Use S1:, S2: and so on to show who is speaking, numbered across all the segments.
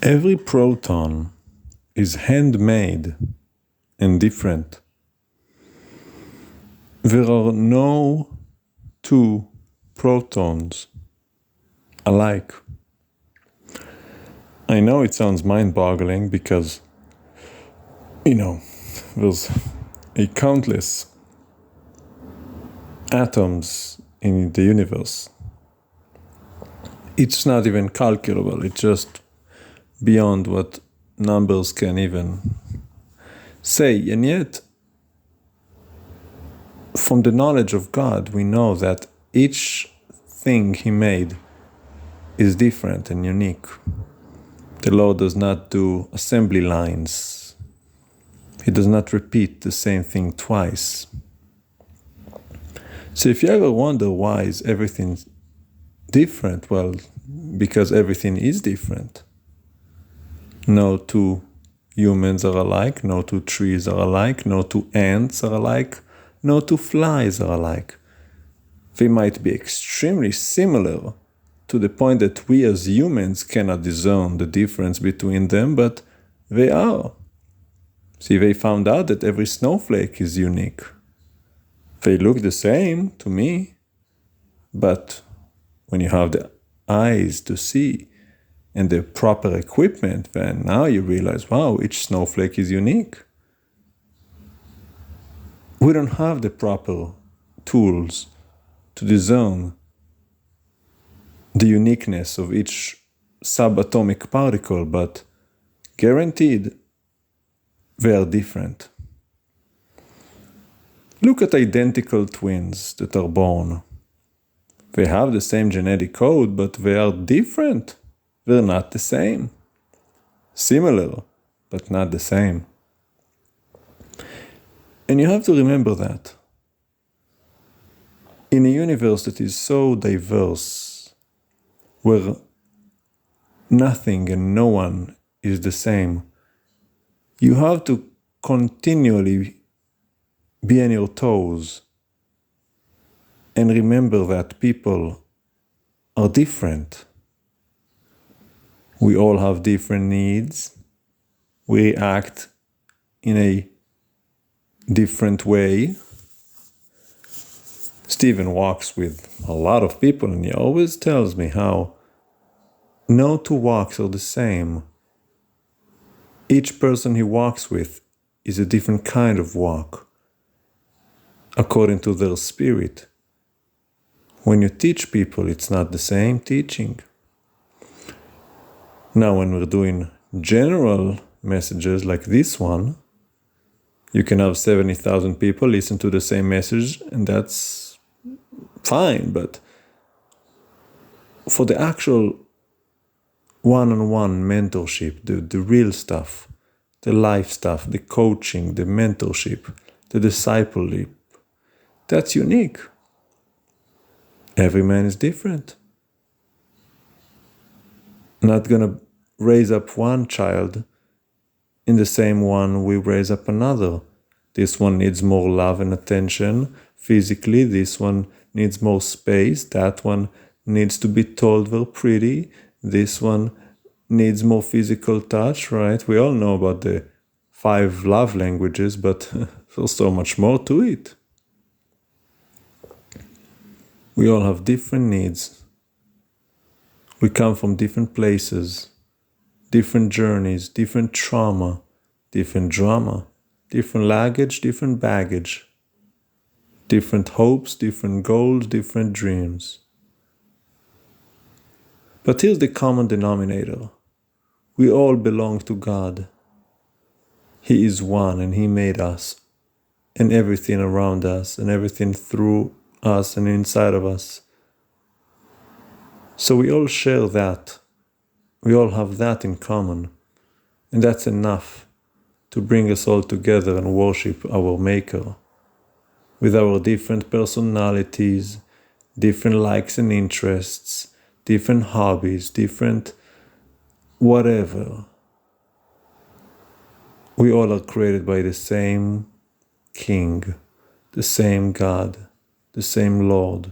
S1: Every proton is handmade and different. There are no two protons alike. I know it sounds mind-boggling because, there's a countless atoms in the universe. It's not even calculable. It's just beyond what numbers can even say. And yet, from the knowledge of God, we know that each thing He made is different and unique. The Lord does not do assembly lines. He does not repeat the same thing twice. So if you ever wonder why is everything different, well, because everything is different. No two humans are alike, no two trees are alike, no two ants are alike, no two flies are alike. They might be extremely similar to the point that we as humans cannot discern the difference between them, but they are. See, they found out that every snowflake is unique. They look the same to me, but when you have the eyes to see and the proper equipment, then now you realize, wow, each snowflake is unique. We don't have the proper tools to discern the uniqueness of each subatomic particle, but guaranteed they are different. Look at identical twins that are born. They have the same genetic code, but they are different. They're not the same. Similar, but not the same. And you have to remember that. In a universe that is so diverse, where nothing and no one is the same, you have to continually be on your toes and remember that people are different. We all have different needs. We act in a different way. Stephen walks with a lot of people and he always tells me how no two walks are the same. Each person he walks with is a different kind of walk, according to their spirit. When you teach people, it's not the same teaching. Now, when we're doing general messages like this one, you can have 70,000 people listen to the same message, and that's fine. But for the actual one-on-one mentorship, the real stuff, the life stuff, the coaching, the mentorship, the discipleship, that's unique. Every man is different. Not gonna raise up one child in the same one we raise up another. This one needs more love and attention physically. This one needs more space. That one needs to be told they're pretty. This one needs more physical touch, right? We all know about the 5 love languages, but there's so much more to it. We all have different needs. We come from different places, different journeys, different trauma, different drama, different luggage, different baggage, different hopes, different goals, different dreams. But here's the common denominator. We all belong to God. He is one and He made us and everything around us and everything through us and inside of us. So we all share that. We all have that in common. And that's enough to bring us all together and worship our Maker. With our different personalities, different likes and interests, different hobbies, different whatever. We all are created by the same King, the same God, the same Lord.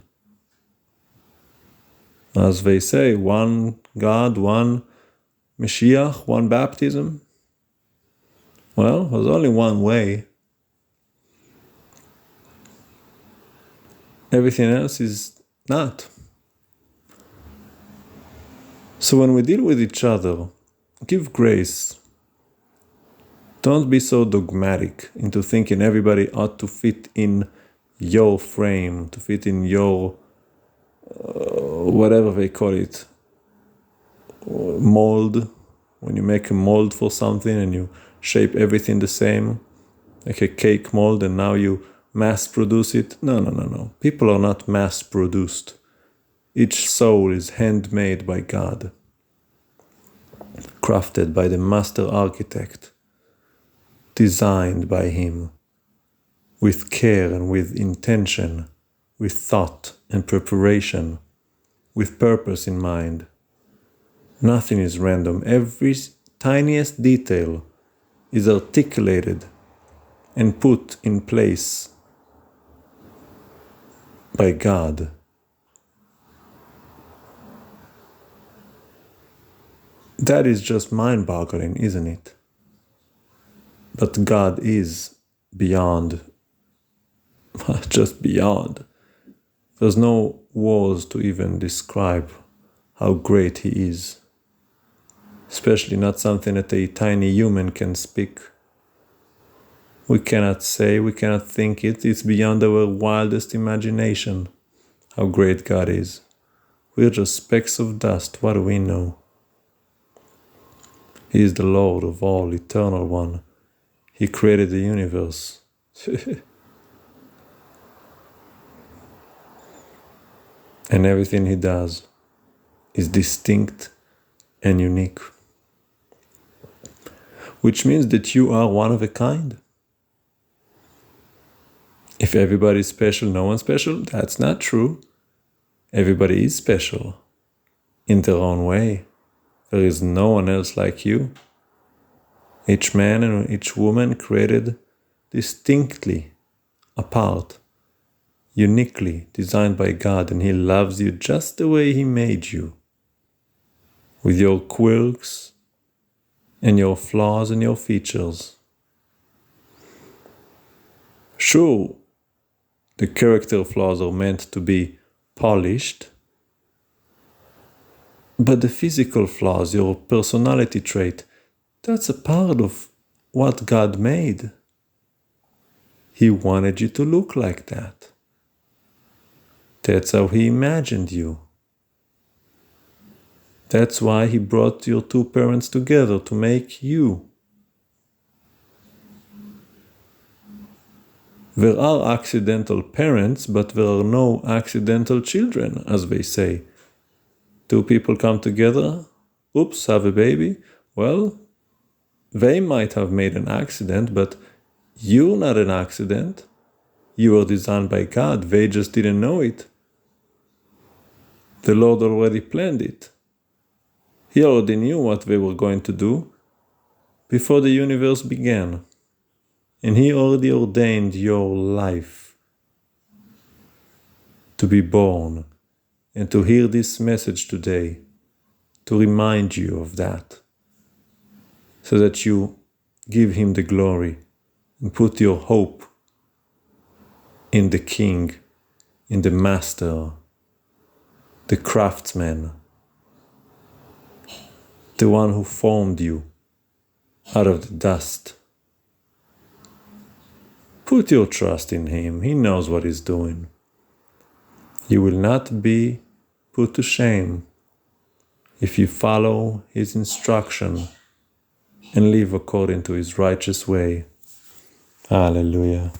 S1: As they say, one God, one Mashiach, one baptism? Well, there's only one way. Everything else is not. So when we deal with each other, give grace. Don't be so dogmatic into thinking everybody ought to fit in your frame, to fit in your, whatever they call it, mold. When you make a mold for something and you shape everything the same, like a cake mold, and now you mass produce it. No. People are not mass produced. Each soul is handmade by God, crafted by the master architect, designed by him, with care and with intention, with thought and preparation, with purpose in mind. Nothing is random. Every tiniest detail is articulated and put in place by God. That is just mind-boggling, isn't it? But God is beyond, just beyond. There's no words to even describe how great He is. Especially not something that a tiny human can speak. We cannot say, we cannot think it. It's beyond our wildest imagination how great God is. We're just specks of dust. What do we know? He is the Lord of all, Eternal One. He created the universe. And everything He does is distinct and unique. Which means that you are one of a kind. If everybody is special, no one's special, that's not true. Everybody is special in their own way. There is no one else like you. Each man and each woman created distinctly, apart, uniquely, designed by God, and He loves you just the way He made you, with your quirks and your flaws and your features. Sure, the character flaws are meant to be polished, but the physical flaws, your personality trait, that's a part of what God made. He wanted you to look like that. That's how He imagined you. That's why He brought your two parents together to make you. There are accidental parents, but there are no accidental children, as they say. Two people come together, oops, have a baby. Well, they might have made an accident, but you're not an accident. You were designed by God. They just didn't know it. The Lord already planned it. He already knew what they were going to do before the universe began. And He already ordained your life to be born and to hear this message today, to remind you of that, so that you give Him the glory and put your hope in the King, in the Master, the craftsman, the one who formed you out of the dust. Put your trust in Him. He knows what He's doing. You will not be put to shame if you follow His instruction and live according to His righteous way. Hallelujah.